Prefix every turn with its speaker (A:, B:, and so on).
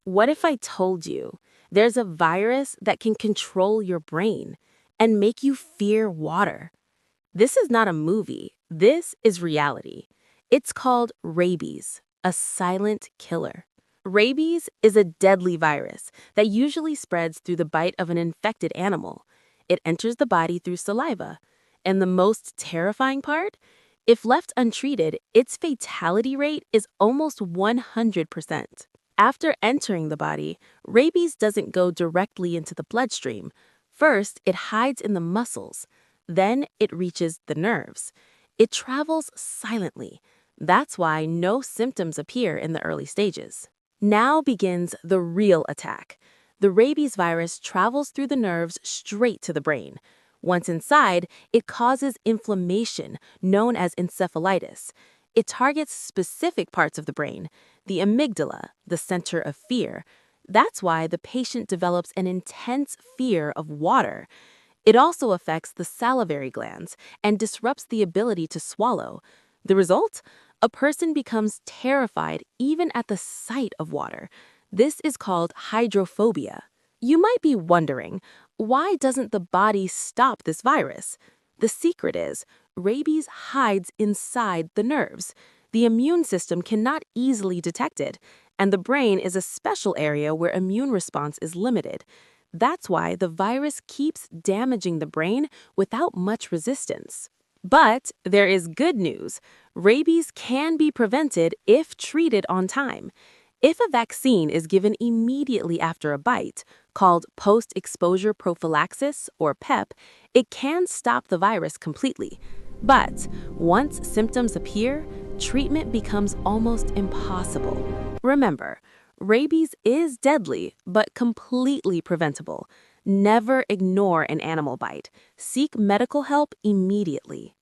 A: What if I told you there's a virus that can control your brain and make you fear water? This is not a movie. This is reality. It's called rabies, a silent killer. Rabies is a deadly virus that usually spreads through the bite of an infected animal. It enters the body through saliva. And the most terrifying part? If left untreated, its fatality rate is almost 100%. After entering the body, rabies doesn't go directly into the bloodstream. First, it hides in the muscles. Then it reaches the nerves. It travels silently. That's why no symptoms appear in the early stages. Now begins the real attack. The rabies virus travels through the nerves straight to the brain. Once inside, it causes inflammation, known as encephalitis. It targets specific parts of the brain, the amygdala, the center of fear. That's why the patient develops an intense fear of water. It also affects the salivary glands and disrupts the ability to swallow. The result? A person becomes terrified even at the sight of water. This is called hydrophobia. You might be wondering, why doesn't the body stop this virus? The secret is, rabies hides inside the nerves. The immune system cannot easily detect it, and the brain is a special area where immune response is limited. That's why the virus keeps damaging the brain without much resistance. But there is good news. Rabies can be prevented if treated on time. If a vaccine is given immediately after a bite, called post-exposure prophylaxis or PEP, it can stop the virus completely. But once symptoms appear, treatment becomes almost impossible. Remember, rabies is deadly, but completely preventable. Never ignore an animal bite. Seek medical help immediately.